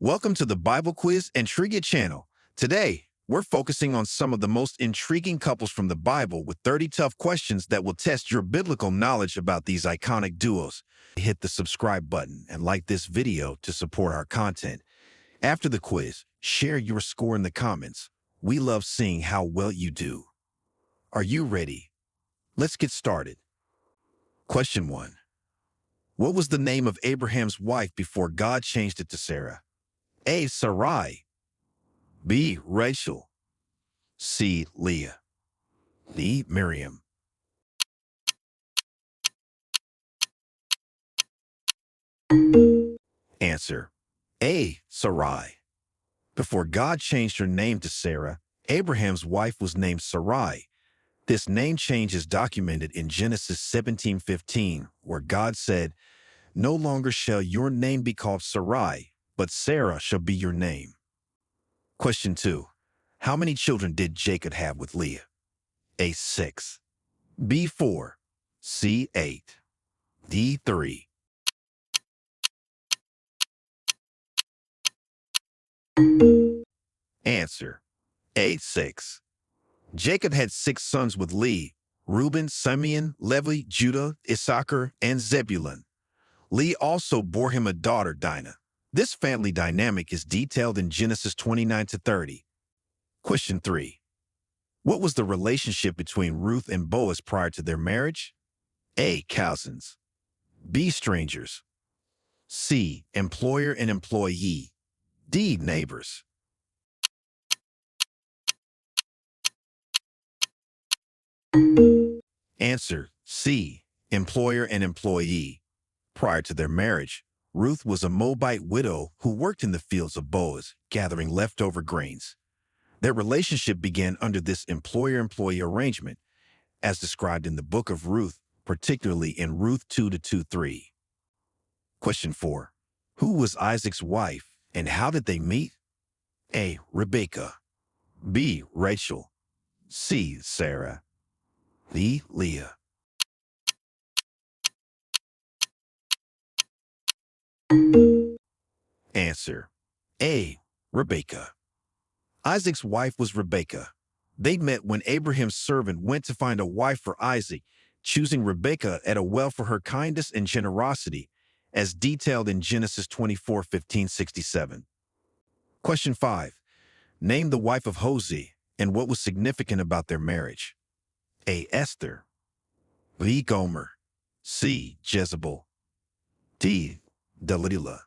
Welcome to the Bible Quiz and Trivia channel. Today, we're focusing on some of the most intriguing couples from the Bible with 30 tough questions that will test your biblical knowledge about these iconic duos. Hit the subscribe button and like this video to support our content. After the quiz, share your score in the comments. We love seeing how well you do. Are you ready? Let's get started. Question 1. What was the name of Abraham's wife before God changed it to Sarah? A. Sarai. B. Rachel. C. Leah. D. Miriam. Answer. A. Sarai. Before God changed her name to Sarah, Abraham's wife was named Sarai. This name change is documented in Genesis 17:15, where God said, "No longer shall your name be called Sarai, but Sarah shall be your name." Question 2. How many children did Jacob have with Leah? A. 6. B. 4. C. 8. D. 3. Answer. A. 6. Jacob had 6 sons with Leah: Reuben, Simeon, Levi, Judah, Issachar, and Zebulun. Leah also bore him a daughter, Dinah. This family dynamic is detailed in Genesis 29-30. Question 3. What was the relationship between Ruth and Boaz prior to their marriage? A. Cousins. B. Strangers. C. Employer and employee. D. Neighbors. Answer. C. Employer and employee. Prior to their marriage, Ruth was a Moabite widow who worked in the fields of Boaz, gathering leftover grains. Their relationship began under this employer-employee arrangement, as described in the book of Ruth, particularly in Ruth 2-2-3. Question 4. Who was Isaac's wife, and how did they meet? A. Rebekah. B. Rachel. C. Sarah. D. Leah. Answer. A. Rebekah. Isaac's wife was Rebekah. They met when Abraham's servant went to find a wife for Isaac, choosing Rebekah at a well for her kindness and generosity, as detailed in Genesis 24:15-67. Question 5. Name the wife of Hosea and what was significant about their marriage. A. Esther. B. Gomer. C. Jezebel. D. Delilah.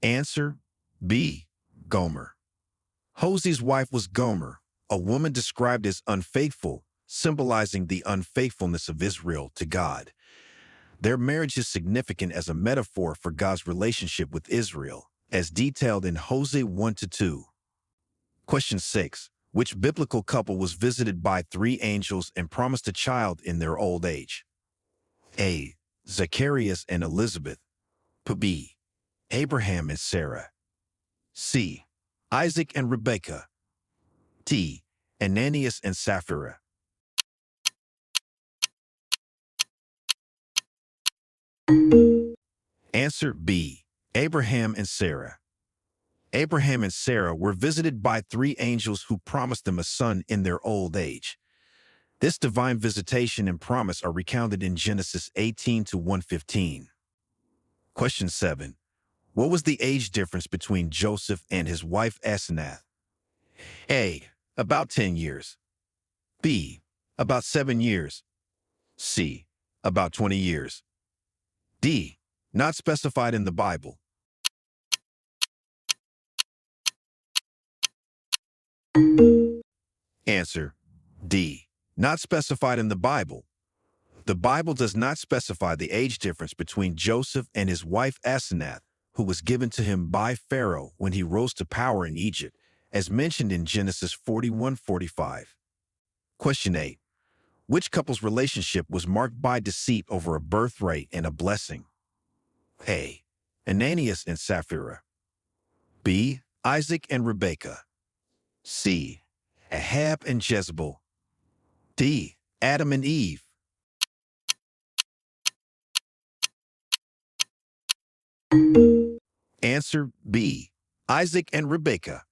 Answer. B. Gomer. Hosea's wife was Gomer, a woman described as unfaithful, symbolizing the unfaithfulness of Israel to God. Their marriage is significant as a metaphor for God's relationship with Israel, as detailed in Hosea 1-2. Question 6. Which biblical couple was visited by 3 angels and promised a child in their old age? A. Zacharias and Elizabeth. B. Abraham and Sarah. C. Isaac and Rebekah. D. Ananias and Sapphira. Answer. B. Abraham and Sarah. Abraham and Sarah were visited by 3 angels who promised them a son in their old age. This divine visitation and promise are recounted in Genesis 18-115. Question 7. What was the age difference between Joseph and his wife Asenath? A. About 10 years. B. About 7 years. C. About 20 years. D. Not specified in the Bible. Answer. D. Not specified in the Bible. The Bible does not specify the age difference between Joseph and his wife Asenath, who was given to him by Pharaoh when he rose to power in Egypt, as mentioned in Genesis 41:45. Question 8. Which couple's relationship was marked by deceit over a birthright and a blessing? A. Ananias and Sapphira. B. Isaac and Rebekah. C. Ahab and Jezebel. D. Adam and Eve. Answer B. Isaac and Rebekah.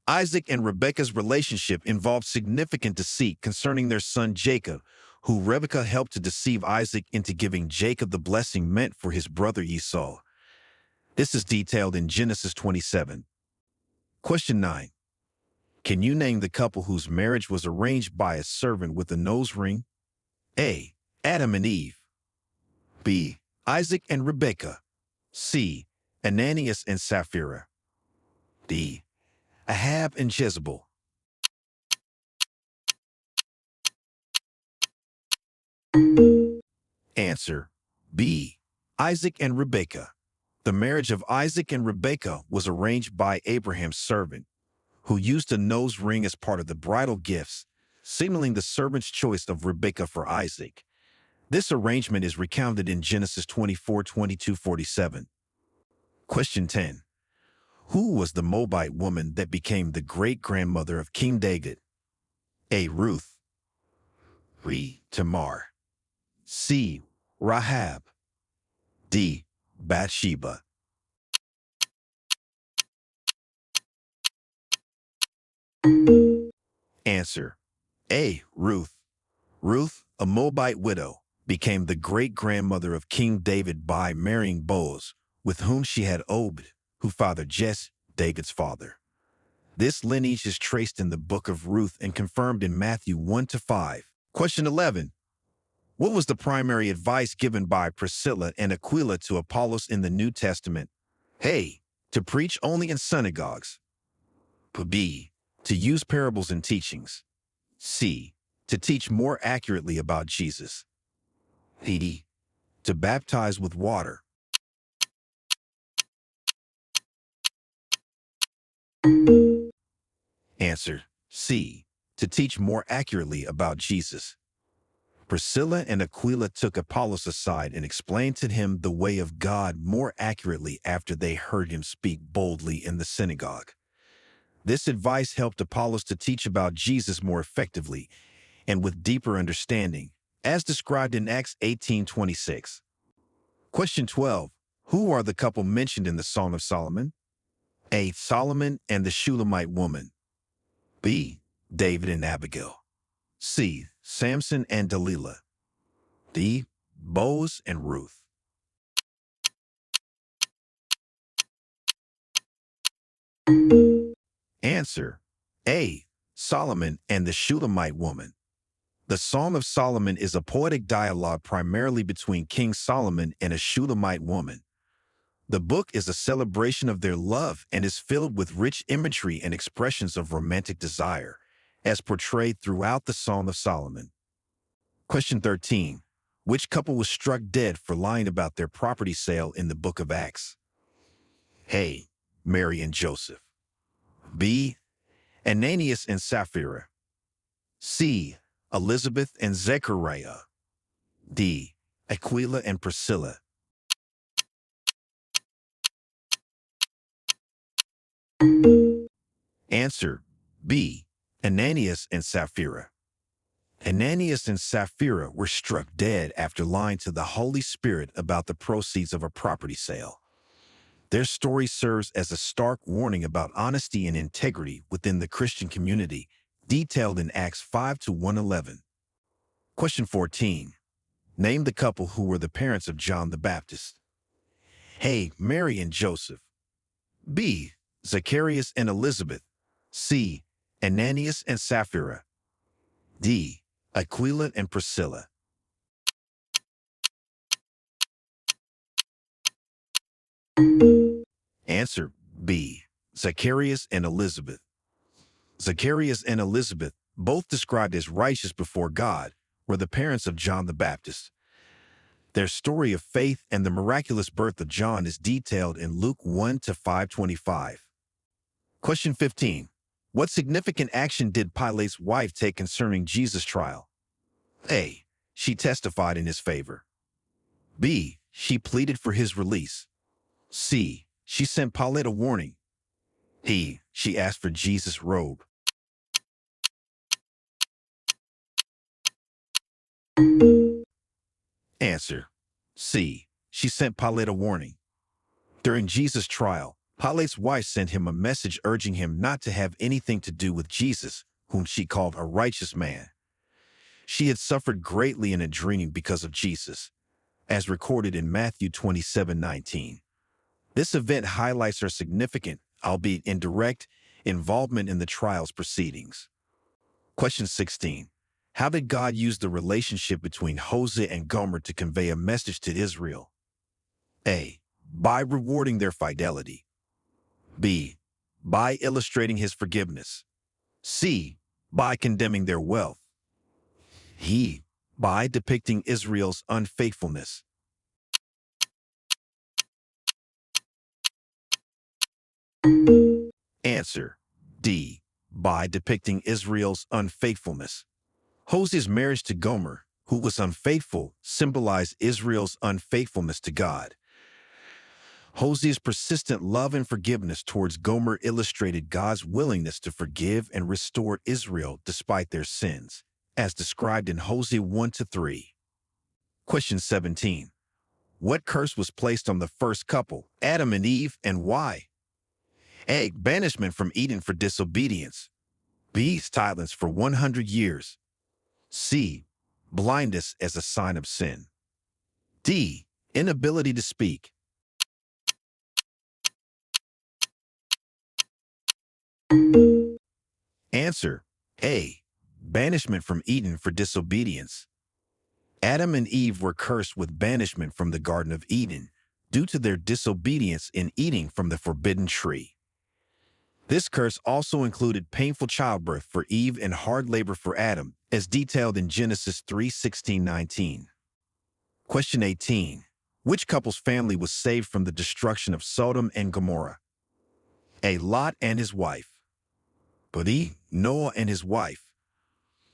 Isaac and Rebekah's relationship involved significant deceit concerning their son Jacob, who Rebekah helped to deceive Isaac into giving Jacob the blessing meant for his brother Esau. This is detailed in Genesis 27. Question 9. Can you name the couple whose marriage was arranged by a servant with a nose ring? A. Adam and Eve. B. Isaac and Rebekah. C. Ananias and Sapphira. D. Ahab and Jezebel. Answer B. Isaac and Rebekah. The marriage of Isaac and Rebekah was arranged by Abraham's servant, who used a nose ring as part of the bridal gifts, signaling the servant's choice of Rebekah for Isaac. This arrangement is recounted in Genesis 24:22-47. Question 10. Who was the Moabite woman that became the great-grandmother of King David? A. Ruth. B. Tamar. C. Rahab. D. Bathsheba. Answer A. Ruth. Ruth, a Moabite widow, became the great-grandmother of King David by marrying Boaz, with whom she had Obed, who fathered Jesse, David's father. This lineage is traced in the book of Ruth and confirmed in Matthew 1-5. Question 11. What was the primary advice given by Priscilla and Aquila to Apollos in the New Testament? A. To preach only in synagogues. B. To use parables in teachings. C. To teach more accurately about Jesus. D. To baptize with water. Answer C. To teach more accurately about Jesus. Priscilla and Aquila took Apollos aside and explained to him the way of God more accurately after they heard him speak boldly in the synagogue. This advice helped Apollos to teach about Jesus more effectively and with deeper understanding, as described in Acts 18:26. Question 12. Who are the couple mentioned in the Song of Solomon? A. Solomon and the Shulamite woman. B. David and Abigail. C. Samson and Delilah. D. Boaz and Ruth. Answer A. Solomon and the Shulamite woman. The Song of Solomon is a poetic dialogue primarily between King Solomon and a Shulamite woman. The book is a celebration of their love and is filled with rich imagery and expressions of romantic desire, as portrayed throughout the Song of Solomon. Question 13. Which couple was struck dead for lying about their property sale in the book of Acts? A. Mary and Joseph. B. Ananias and Sapphira. C. Elizabeth and Zechariah. D. Aquila and Priscilla. Answer B. Ananias and Sapphira. Ananias and Sapphira were struck dead after lying to the Holy Spirit about the proceeds of a property sale. Their story serves as a stark warning about honesty and integrity within the Christian community, detailed in Acts 5-111. Question 14. Name the couple who were the parents of John the Baptist. A. Mary and Joseph. B. Zacharias and Elizabeth. C. Ananias and Sapphira. D. Aquila and Priscilla. Answer B. Zacharias and Elizabeth. Zacharias and Elizabeth, both described as righteous before God, were the parents of John the Baptist. Their story of faith and the miraculous birth of John is detailed in Luke 1-525. Question 15. What significant action did Pilate's wife take concerning Jesus' trial? A. She testified in his favor. B. She pleaded for his release. C. She sent Pilate a warning. D. She asked for Jesus' robe. Answer. C. She sent Pilate a warning. During Jesus' trial, Pilate's wife sent him a message urging him not to have anything to do with Jesus, whom she called a righteous man. She had suffered greatly in a dream because of Jesus, as recorded in Matthew 27:19. This event highlights her significant, albeit indirect, involvement in the trial's proceedings. Question 16. How did God use the relationship between Hosea and Gomer to convey a message to Israel? A. By rewarding their fidelity. B. By illustrating his forgiveness. C. By condemning their wealth. D. By depicting Israel's unfaithfulness. Answer. D. By depicting Israel's unfaithfulness. Hosea's marriage to Gomer, who was unfaithful, symbolized Israel's unfaithfulness to God. Hosea's persistent love and forgiveness towards Gomer illustrated God's willingness to forgive and restore Israel despite their sins, as described in Hosea 1-3. Question 17. What curse was placed on the first couple, Adam and Eve, and why? A. Banishment from Eden for disobedience. B. Silence for 100 years. C. Blindness as a sign of sin. D. Inability to speak. Answer. A. Banishment from Eden for disobedience. Adam and Eve were cursed with banishment from the Garden of Eden due to their disobedience in eating from the forbidden tree. This curse also included painful childbirth for Eve and hard labor for Adam, as detailed in Genesis 3:16-19. Question 18. Which couple's family was saved from the destruction of Sodom and Gomorrah? A. Lot and his wife. B. Noah and his wife.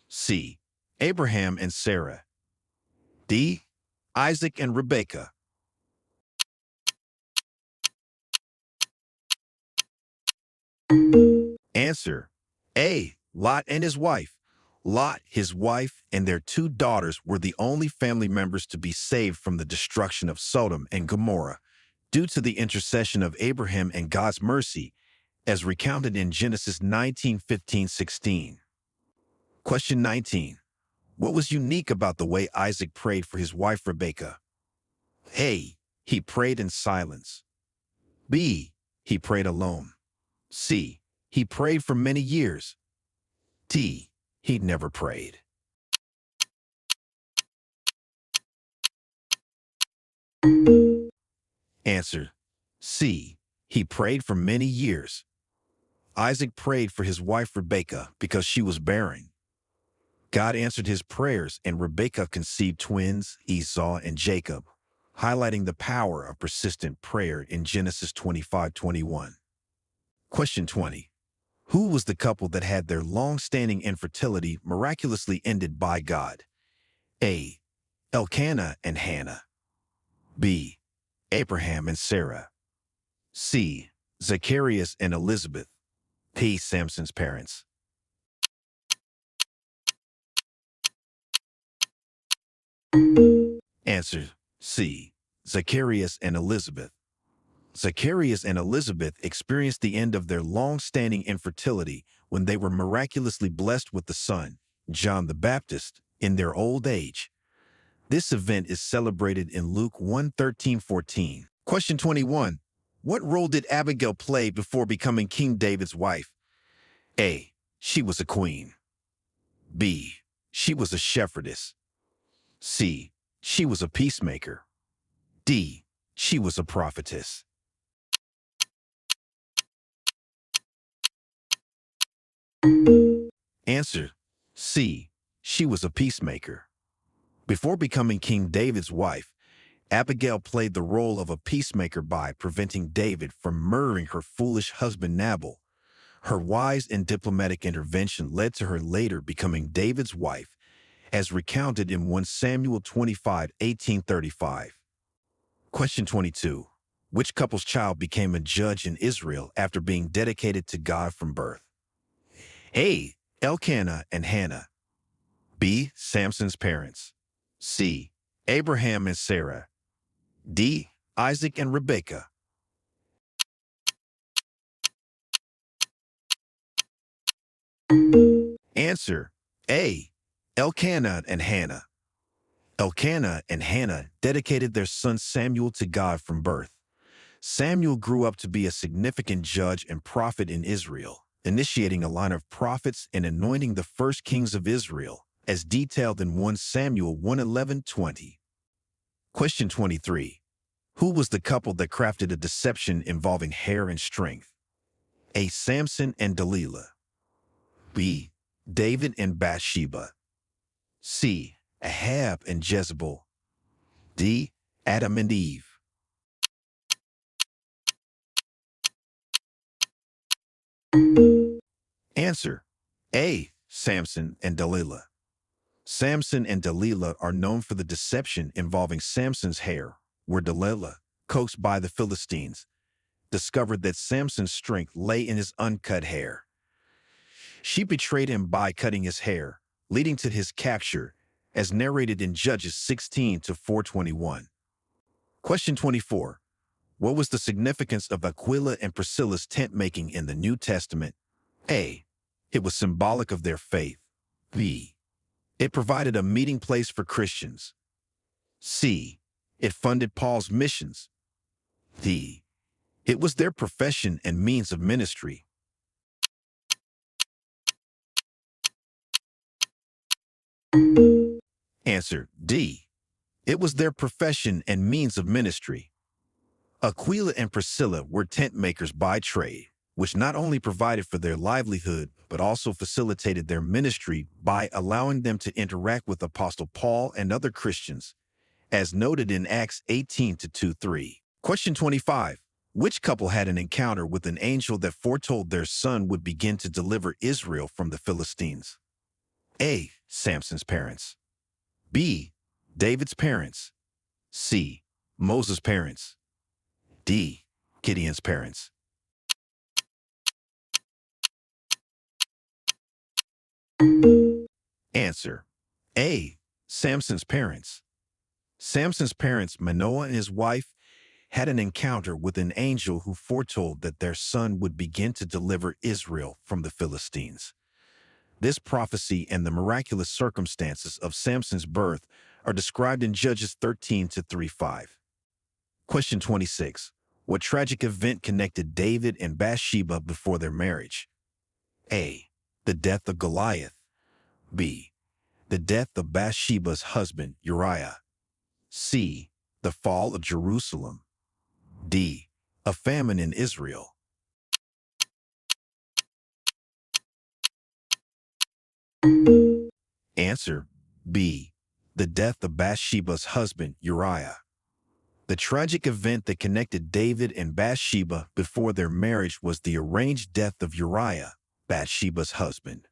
C. Abraham and Sarah. D. Isaac and Rebekah. Answer. A. Lot and his wife. Lot, his wife, and their 2 daughters were the only family members to be saved from the destruction of Sodom and Gomorrah due to the intercession of Abraham and God's mercy, as recounted in Genesis 19:15-16. Question 19. What was unique about the way Isaac prayed for his wife Rebekah? A. He prayed in silence. B. He prayed alone. C. He prayed for many years. D. He never prayed. Answer. C. He prayed for many years. Isaac prayed for his wife Rebekah because she was barren. God answered his prayers, and Rebekah conceived twins, Esau and Jacob, highlighting the power of persistent prayer in Genesis 25:21. Question 20. Who was the couple that had their long-standing infertility miraculously ended by God? A. Elkanah and Hannah. B. Abraham and Sarah. C. Zacharias and Elizabeth. D. Samson's parents. Answer. C. Zacharias and Elizabeth. Zacharias and Elizabeth experienced the end of their long-standing infertility when they were miraculously blessed with the son, John the Baptist, in their old age. This event is celebrated in Luke 1:13-14. Question 21. What role did Abigail play before becoming King David's wife? A. She was a queen. B. She was a shepherdess. C. She was a peacemaker. D. She was a prophetess. Answer. C. She was a peacemaker. Before becoming King David's wife, Abigail played the role of a peacemaker by preventing David from murdering her foolish husband Nabal. Her wise and diplomatic intervention led to her later becoming David's wife, as recounted in 1 Samuel 25:18-35. Question 22. Which couple's child became a judge in Israel after being dedicated to God from birth? A. Elkanah and Hannah. B. Samson's parents. C. Abraham and Sarah. D. Isaac and Rebekah. Answer A. Elkanah and Hannah. Elkanah and Hannah dedicated their son Samuel to God from birth. Samuel grew up to be a significant judge and prophet in Israel, initiating a line of prophets and anointing the first kings of Israel, as detailed in 1 Samuel 1:11-20. Question 23. Who was the couple that crafted a deception involving hair and strength? A. Samson and Delilah. B. David and Bathsheba. C. Ahab and Jezebel. D. Adam and Eve. Answer A. Samson and Delilah. Samson and Delilah are known for the deception involving Samson's hair, where Delilah, coaxed by the Philistines, discovered that Samson's strength lay in his uncut hair. She betrayed him by cutting his hair, leading to his capture, as narrated in Judges 16-421. Question 24. What was the significance of Aquila and Priscilla's tent-making in the New Testament? A. It was symbolic of their faith. B. It provided a meeting place for Christians. C. It funded Paul's missions. D. It was their profession and means of ministry. Answer D. It was their profession and means of ministry. Aquila and Priscilla were tent makers by trade, which not only provided for their livelihood, but also facilitated their ministry by allowing them to interact with Apostle Paul and other Christians, as noted in Acts 18-23. Question 25. Which couple had an encounter with an angel that foretold their son would begin to deliver Israel from the Philistines? A. Samson's parents. B. David's parents. C. Moses' parents. D. Gideon's parents. Answer A. Samson's parents. Samson's parents, Manoah and his wife, had an encounter with an angel who foretold that their son would begin to deliver Israel from the Philistines. This prophecy and the miraculous circumstances of Samson's birth are described in Judges 13-35. Question 26. What tragic event connected David and Bathsheba before their marriage? A. The death of Goliath. B. The death of Bathsheba's husband, Uriah. C. The fall of Jerusalem. D. A famine in Israel. Answer B. The death of Bathsheba's husband, Uriah. The tragic event that connected David and Bathsheba before their marriage was the arranged death of Uriah, Bathsheba's husband.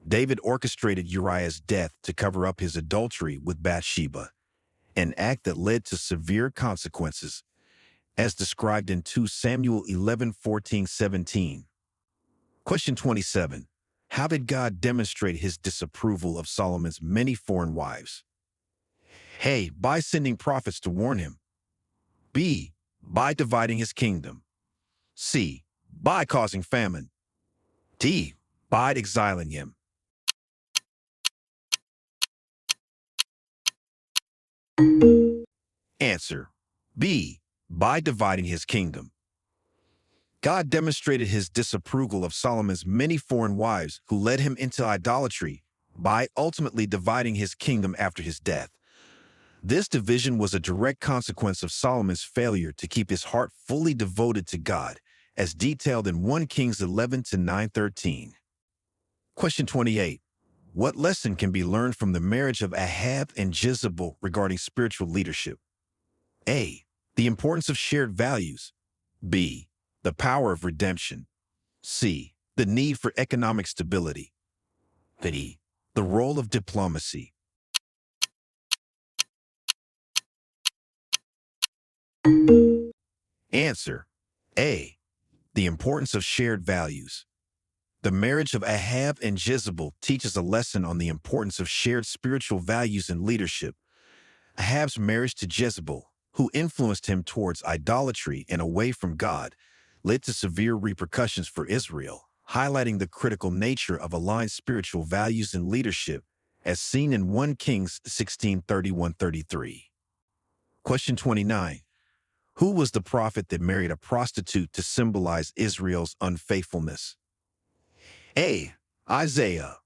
David orchestrated Uriah's death to cover up his adultery with Bathsheba, an act that led to severe consequences, as described in 2 Samuel 11:14-17. Question 27. How did God demonstrate his disapproval of Solomon's many foreign wives? A. By sending prophets to warn him. B. By dividing his kingdom. C. By causing famine. D. By exiling him. Answer B. By dividing his kingdom. God demonstrated his disapproval of Solomon's many foreign wives who led him into idolatry by ultimately dividing his kingdom after his death. This division was a direct consequence of Solomon's failure to keep his heart fully devoted to God, as detailed in 1 Kings 11-9-13. Question 28. What lesson can be learned from the marriage of Ahab and Jezebel regarding spiritual leadership? A. The importance of shared values. B. The power of redemption. C. The need for economic stability. D. The role of diplomacy. Answer A. The importance of shared values. The marriage of Ahab and Jezebel teaches a lesson on the importance of shared spiritual values in leadership. Ahab's marriage to Jezebel, who influenced him towards idolatry and away from God, led to severe repercussions for Israel, highlighting the critical nature of aligned spiritual values and leadership, as seen in 1 Kings 16:31-33. Question 29. Who was the prophet that married a prostitute to symbolize Israel's unfaithfulness? A. Isaiah.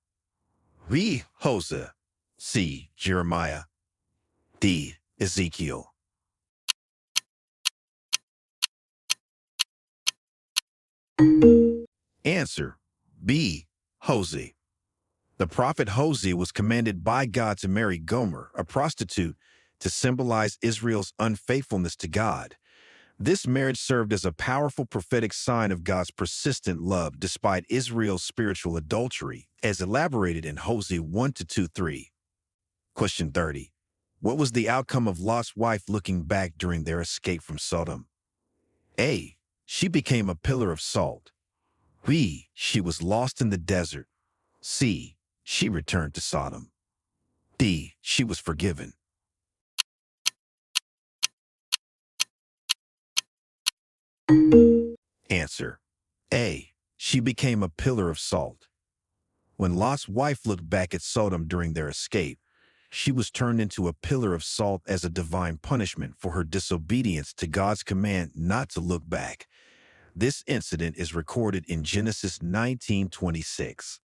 B. Hosea. C. Jeremiah. D. Ezekiel. Answer: B. Hosea. The prophet Hosea was commanded by God to marry Gomer, a prostitute, to symbolize Israel's unfaithfulness to God. This marriage served as a powerful prophetic sign of God's persistent love despite Israel's spiritual adultery, as elaborated in Hosea 1-2-3. Question 30. What was the outcome of Lot's wife looking back during their escape from Sodom? A. She became a pillar of salt. B. She was lost in the desert. C. She returned to Sodom. D. She was forgiven. Answer: A. She became a pillar of salt. When Lot's wife looked back at Sodom during their escape, she was turned into a pillar of salt as a divine punishment for her disobedience to God's command not to look back. This incident is recorded in Genesis 19:26.